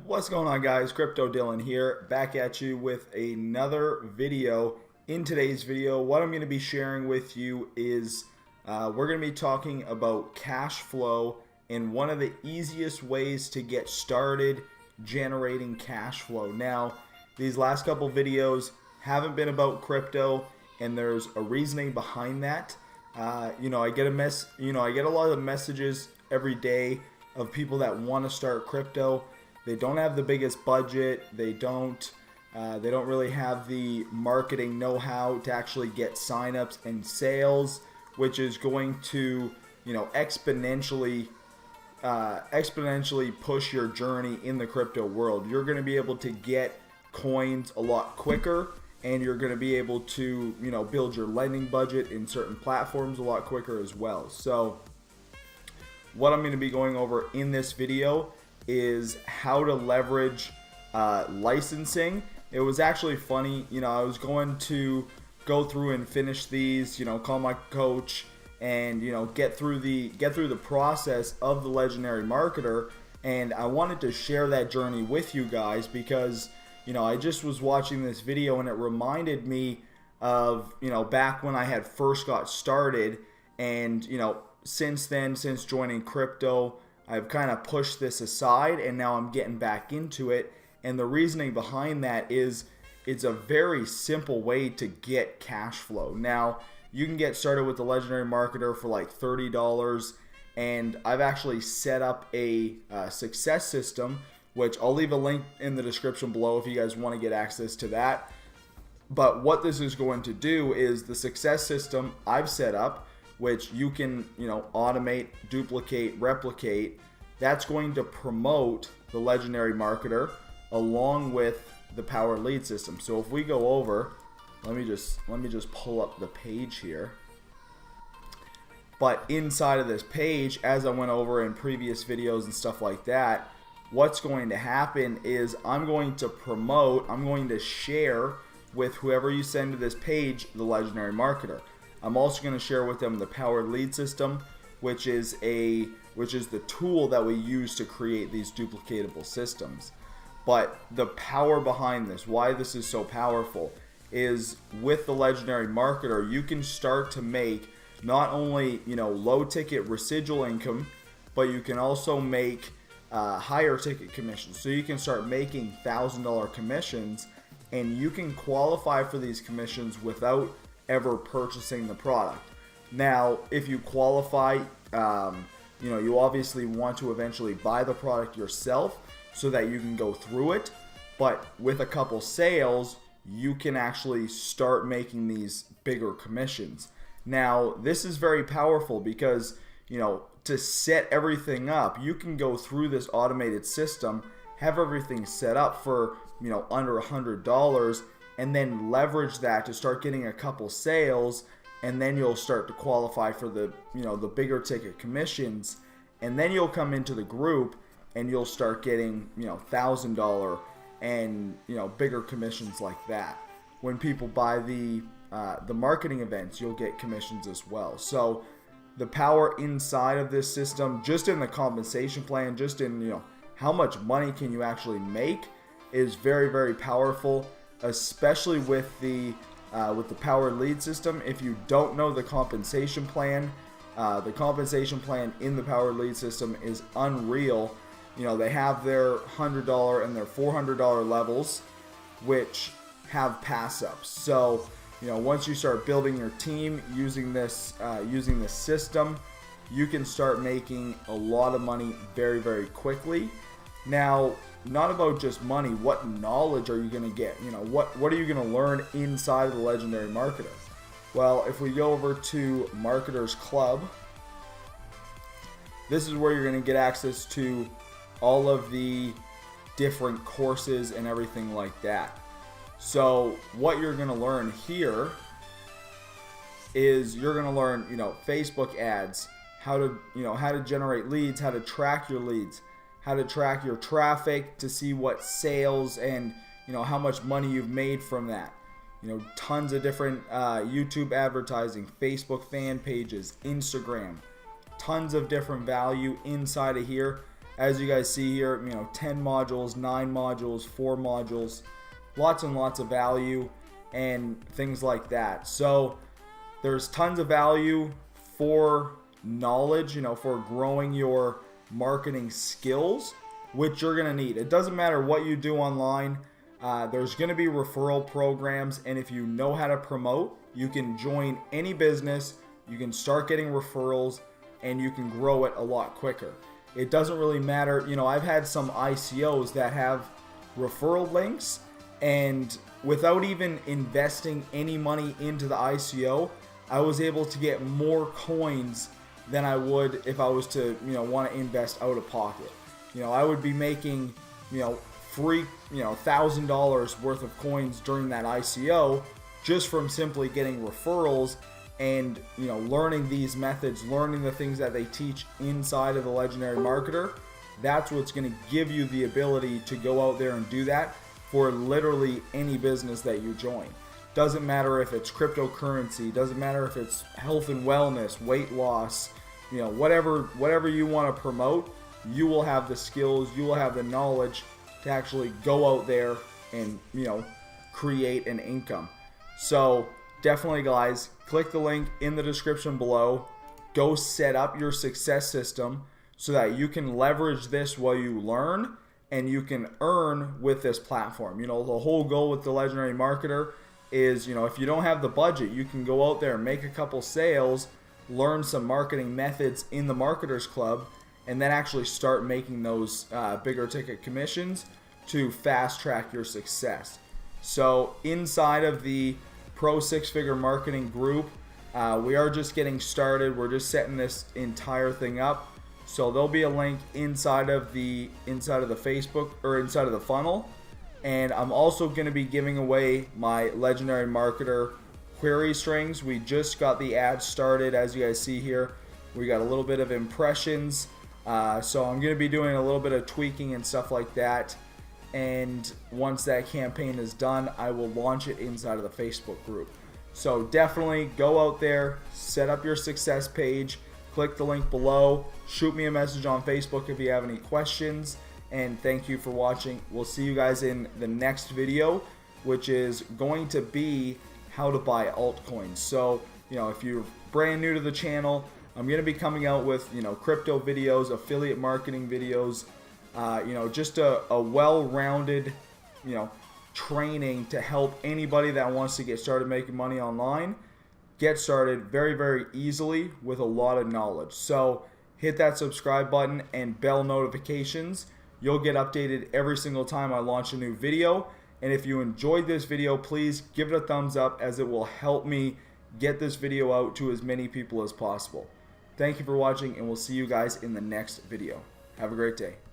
What's going on, guys? Crypto Dylan here, back at you with another video. In today's video, what I'm going to be sharing with you is we're going to be talking about cash flow and one of the easiest ways to get started generating cash flow. Now, these last couple videos haven't been about crypto, and there's a reasoning behind that. I get a lot of messages every day of people that want to start crypto. They don't have the biggest budget. They don't really have the marketing know-how to actually get signups and sales, which is going to, exponentially push your journey in the crypto world. You're going to be able to get coins a lot quicker, and you're going to be able to, build your lending budget in certain platforms a lot quicker as well. So what I'm going to be going over in this video is how to leverage licensing. It was actually funny, I was going to go through and finish these, call my coach and get through the process of the legendary marketer, and I wanted to share that journey with you guys because I just was watching this video and it reminded me of back when I had first got started, and since then, since joining crypto, I've kind of pushed this aside and now I'm getting back into it. And the reasoning behind that is it's a very simple way to get cash flow. Now, you can get started with the legendary marketer for like $30, and I've actually set up a success system, which I'll leave a link in the description below if you guys want to get access to that. But what this is going to do is the success system I've set up, which you can automate, duplicate, replicate. That's going to promote the legendary marketer along with the powered lead system. So if we go over, let me just pull up the page here. But inside of this page, as I went over in previous videos and stuff like that, what's going to happen is I'm going to share with whoever you send to this page the legendary marketer. I'm also going to share with them the powered lead system, which is the tool that we use to create these duplicatable systems. But the power behind this, why this is so powerful, is with the legendary marketer, you can start to make not only low ticket residual income, but you can also make higher ticket commissions. So you can start making $1,000 commissions, and you can qualify for these commissions without ever purchasing the product. Now, if you qualify, you obviously want to eventually buy the product yourself so that you can go through it. But with a couple sales, you can actually start making these bigger commissions. Now, this is very powerful because, to set everything up, you can go through this automated system, have everything set up for, under $100, and then leverage that to start getting a couple sales, and then you'll start to qualify for the the bigger ticket commissions, and then you'll come into the group and you'll start getting $1,000 and bigger commissions like that. When people buy the marketing events, you'll get commissions as well. So the power inside of this system, just in the compensation plan, just in how much money can you actually make, is very, very powerful. Especially with the powered lead system. If you don't know the compensation plan in the powered lead system is unreal. They have their $100 and their $400 levels, which have pass ups. So once you start building your team using this system, you can start making a lot of money very, very quickly. Now, not about just money, what knowledge are you going to get? What are you going to learn inside of the legendary marketer? Well, if we go over to Marketers Club, this is where you're going to get access to all of the different courses and everything like that. So what you're going to learn here is you're going to learn, Facebook ads, how to generate leads, how to track your leads, how to track your traffic to see what sales and how much money you've made from that. Tons of different YouTube advertising, Facebook fan pages, Instagram, tons of different value inside of here. As you guys see here, 10 modules, 9 modules, 4 modules, lots and lots of value and things like that. So there's tons of value for knowledge, for growing your marketing skills, which you're going to need. It doesn't matter what you do online. There's going to be referral programs, and if you know how to promote, you can join any business, you can start getting referrals, and you can grow it a lot quicker. It doesn't really matter. I've had some ICOs that have referral links, and without even investing any money into the ICO, I was able to get more coins than I would if I was to, want to invest out of pocket. I would be making, free, $1,000 worth of coins during that ICO just from simply getting referrals and, learning these methods, learning the things that they teach inside of the Legendary Marketer. That's what's going to give you the ability to go out there and do that for literally any business that you join. Doesn't matter if it's cryptocurrency, doesn't matter if it's health and wellness, weight loss, whatever you want to promote, you will have the skills, you will have the knowledge to actually go out there and, create an income. So definitely, guys, click the link in the description below. Go set up your success system so that you can leverage this while you learn and you can earn with this platform. The whole goal with the Legendary Marketer is, if you don't have the budget, you can go out there and make a couple sales, learn some marketing methods in the Marketers Club, and then actually start making those bigger ticket commissions to fast track your success. So inside of the Pro Six Figure Marketing group, we are just getting started. We're just setting this entire thing up. So there'll be a link inside of the Facebook or inside of the funnel. And I'm also going to be giving away my Legendary Marketer query strings. We just got the ads started, as you guys see here. We got a little bit of impressions. So I'm going to be doing a little bit of tweaking and stuff like that. And once that campaign is done, I will launch it inside of the Facebook group. So definitely go out there, set up your success page, click the link below, shoot me a message on Facebook if you have any questions, and thank you for watching. We'll see you guys in the next video, which is going to be how to buy altcoins. So, if you're brand new to the channel, I'm going to be coming out with, crypto videos, affiliate marketing videos, just a well-rounded, training to help anybody that wants to get started making money online get started very, very easily with a lot of knowledge. So hit that subscribe button and bell notifications. You'll get updated every single time I launch a new video. And if you enjoyed this video, please give it a thumbs up, as it will help me get this video out to as many people as possible. Thank you for watching, and we'll see you guys in the next video. Have a great day.